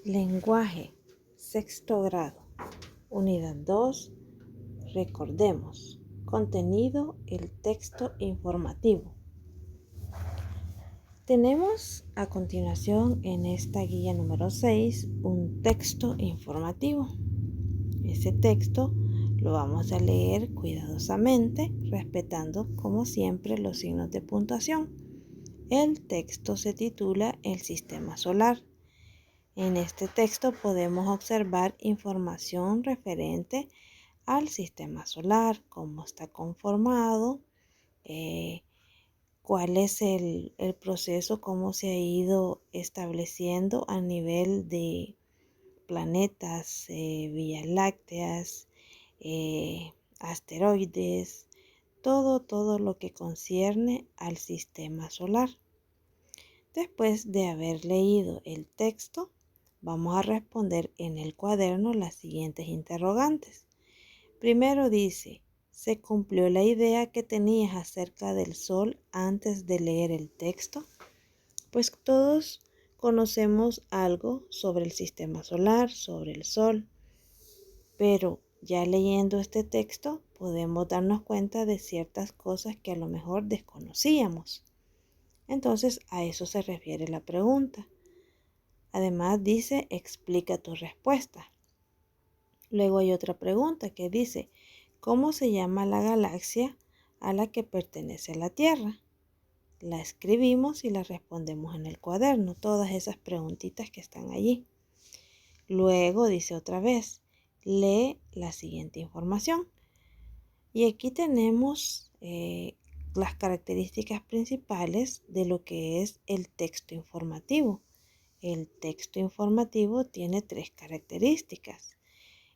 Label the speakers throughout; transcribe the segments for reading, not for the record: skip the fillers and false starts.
Speaker 1: Lenguaje, sexto grado, unidad 2, recordemos, contenido, el texto informativo. Tenemos a continuación en esta guía número 6 un texto informativo. Ese texto lo vamos a leer cuidadosamente, respetando como siempre los signos de puntuación. El texto se titula El Sistema Solar. En este texto podemos observar información referente al sistema solar, cómo está conformado, cuál es el proceso, cómo se ha ido estableciendo a nivel de planetas, vías lácteas, asteroides, todo lo que concierne al sistema solar. Después de haber leído el texto, vamos a responder en el cuaderno las siguientes interrogantes. Primero dice, ¿se cumplió la idea que tenías acerca del Sol antes de leer el texto? Pues todos conocemos algo sobre el sistema solar, sobre el Sol, pero ya leyendo este texto podemos darnos cuenta de ciertas cosas que a lo mejor desconocíamos. Entonces a eso se refiere la pregunta. Además dice, explica tu respuesta. Luego hay otra pregunta que dice, ¿cómo se llama la galaxia a la que pertenece la Tierra? La escribimos y la respondemos en el cuaderno, todas esas preguntitas que están allí. Luego dice otra vez, lee la siguiente información. Y aquí tenemos las características principales de lo que es el texto informativo. El texto informativo tiene 3 características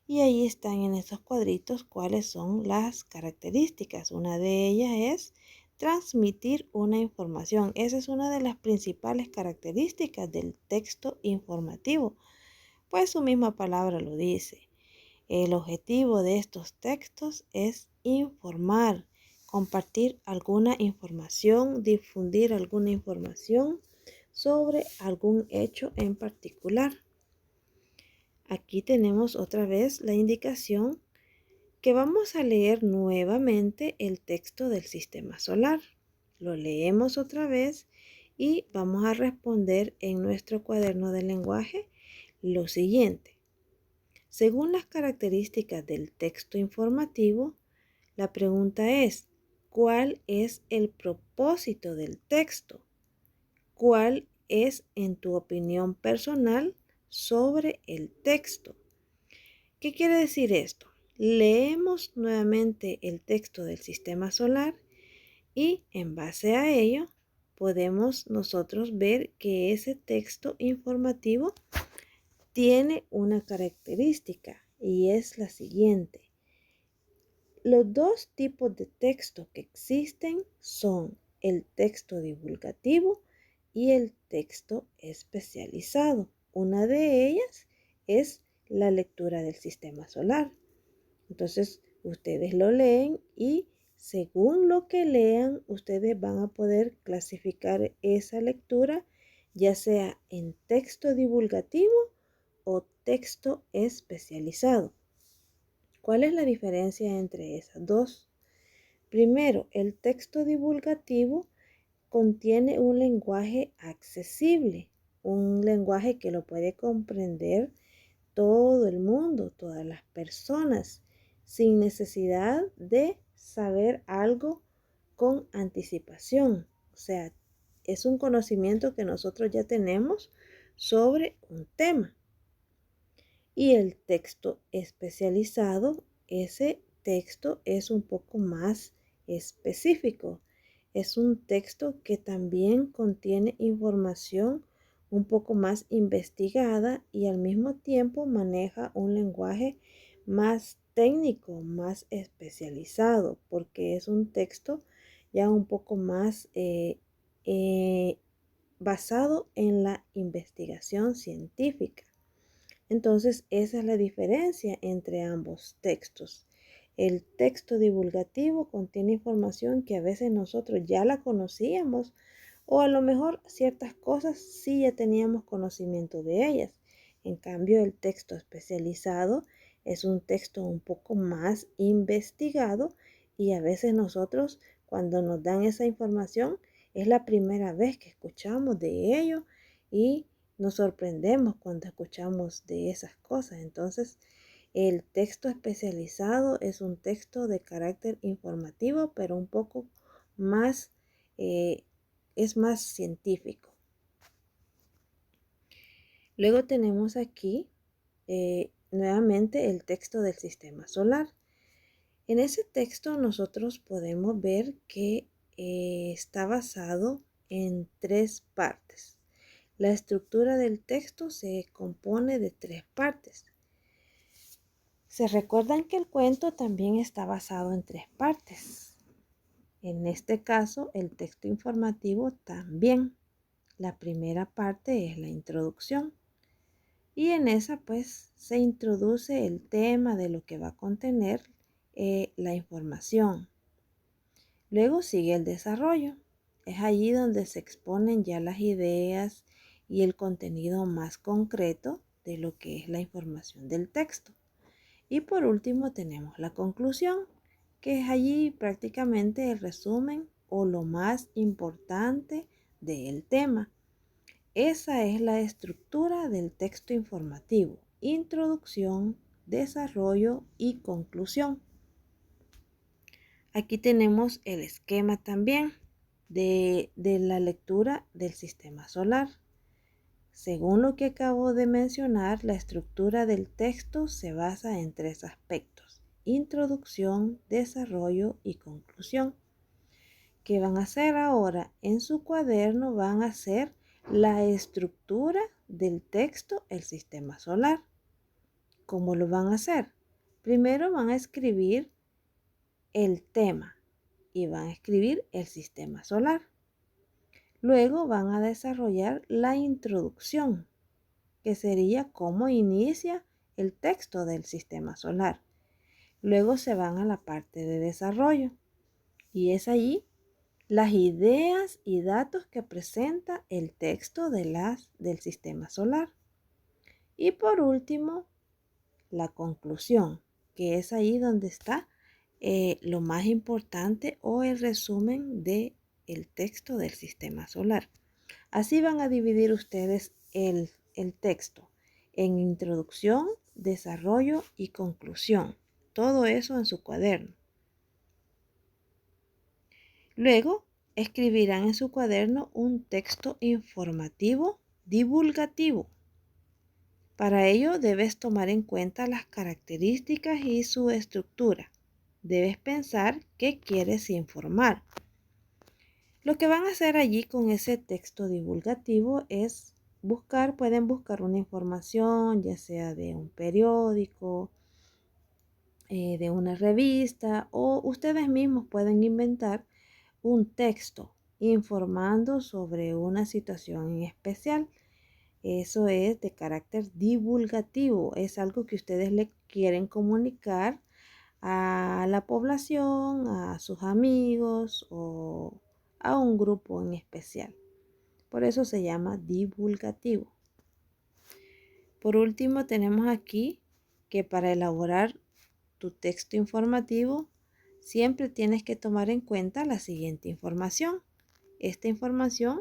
Speaker 1: y ahí están en esos cuadritos cuáles son las características. Una de ellas es transmitir una información. Esa es una de las principales características del texto informativo, pues su misma palabra lo dice. El objetivo de estos textos es informar, compartir alguna información, difundir alguna información sobre algún hecho en particular. Aquí tenemos otra vez la indicación que vamos a leer nuevamente el texto del sistema solar. Lo leemos otra vez y vamos a responder en nuestro cuaderno de lenguaje lo siguiente. Según las características del texto informativo, la pregunta es, ¿cuál es el propósito del texto? ¿Cuál es, en tu opinión personal, sobre el texto? ¿Qué quiere decir esto? Leemos nuevamente el texto del sistema solar y en base a ello podemos nosotros ver que ese texto informativo tiene una característica y es la siguiente. Los 2 tipos de texto que existen son el texto divulgativo y el texto especializado. Una de ellas es la lectura del sistema solar. Entonces, ustedes lo leen y según lo que lean, ustedes van a poder clasificar esa lectura, ya sea en texto divulgativo o texto especializado. ¿Cuál es la diferencia entre esas dos? Primero, el texto divulgativo contiene un lenguaje accesible, un lenguaje que lo puede comprender todo el mundo, todas las personas, sin necesidad de saber algo con anticipación. O sea, es un conocimiento que nosotros ya tenemos sobre un tema. Y el texto especializado, ese texto es un poco más específico. Es un texto que también contiene información un poco más investigada y al mismo tiempo maneja un lenguaje más técnico, más especializado, porque es un texto ya un poco más basado en la investigación científica. Entonces, esa es la diferencia entre ambos textos. El texto divulgativo contiene información que a veces nosotros ya la conocíamos o a lo mejor ciertas cosas sí ya teníamos conocimiento de ellas. En cambio, el texto especializado es un texto un poco más investigado y a veces nosotros cuando nos dan esa información es la primera vez que escuchamos de ello y nos sorprendemos cuando escuchamos de esas cosas. Entonces, el texto especializado es un texto de carácter informativo, pero un poco más, es más científico. Luego tenemos aquí nuevamente el texto del sistema solar. En ese texto nosotros podemos ver que está basado en 3 partes. La estructura del texto se compone de 3 partes. Se recuerdan que el cuento también está basado en 3 partes. En este caso, el texto informativo también. La primera parte es la introducción. Y en esa pues se introduce el tema de lo que va a contener la información. Luego sigue el desarrollo. Es allí donde se exponen ya las ideas y el contenido más concreto de lo que es la información del texto. Y por último tenemos la conclusión, que es allí prácticamente el resumen o lo más importante del tema. Esa es la estructura del texto informativo: introducción, desarrollo y conclusión. Aquí tenemos el esquema también de la lectura del sistema solar. Según lo que acabo de mencionar, la estructura del texto se basa en 3 aspectos: introducción, desarrollo y conclusión. ¿Qué van a hacer ahora? En su cuaderno van a hacer la estructura del texto, el sistema solar. ¿Cómo lo van a hacer? Primero van a escribir el tema y van a escribir el sistema solar. Luego van a desarrollar la introducción, que sería cómo inicia el texto del sistema solar. Luego se van a la parte de desarrollo y es allí las ideas y datos que presenta el texto del sistema solar. Y por último, la conclusión, que es ahí donde está lo más importante o el resumen del texto del sistema solar. Así van a dividir ustedes el texto en introducción, desarrollo y conclusión. Todo eso en su cuaderno. Luego, escribirán en su cuaderno un texto informativo divulgativo. Para ello debes tomar en cuenta las características y su estructura. Debes pensar qué quieres informar. Lo que van a hacer allí con ese texto divulgativo es pueden buscar una información, ya sea de un periódico, de una revista, o ustedes mismos pueden inventar un texto informando sobre una situación en especial. Eso es de carácter divulgativo, es algo que ustedes le quieren comunicar a la población, a sus amigos o a un grupo en especial. Por eso se llama divulgativo. Por último, tenemos aquí que para elaborar tu texto informativo siempre tienes que tomar en cuenta la siguiente información. Esta información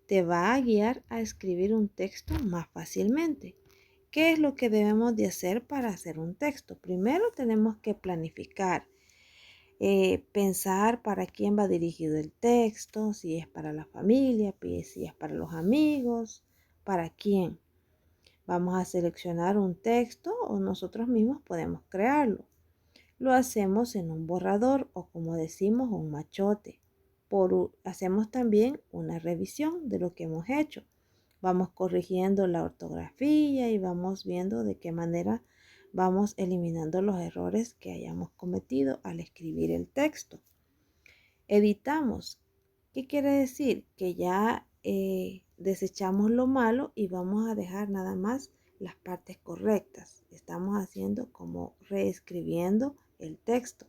Speaker 1: te va a guiar a escribir un texto más fácilmente. ¿Qué es lo que debemos de hacer para hacer un texto? Primero tenemos que planificar, pensar para quién va dirigido el texto, si es para la familia, si es para los amigos, para quién. Vamos a seleccionar un texto o nosotros mismos podemos crearlo. Lo hacemos en un borrador o, como decimos, un machote. Hacemos también una revisión de lo que hemos hecho. Vamos corrigiendo la ortografía y vamos viendo de qué manera vamos eliminando los errores que hayamos cometido al escribir el texto. Editamos. ¿Qué quiere decir? Que ya desechamos lo malo y vamos a dejar nada más las partes correctas. Estamos haciendo como reescribiendo el texto.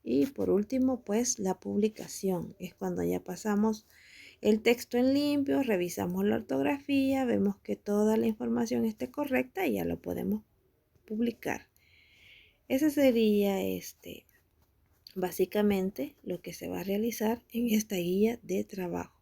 Speaker 1: Y por último, pues la publicación. Es cuando ya pasamos el texto en limpio, revisamos la ortografía, vemos que toda la información esté correcta y ya lo podemos publicar. Ese sería básicamente lo que se va a realizar en esta guía de trabajo.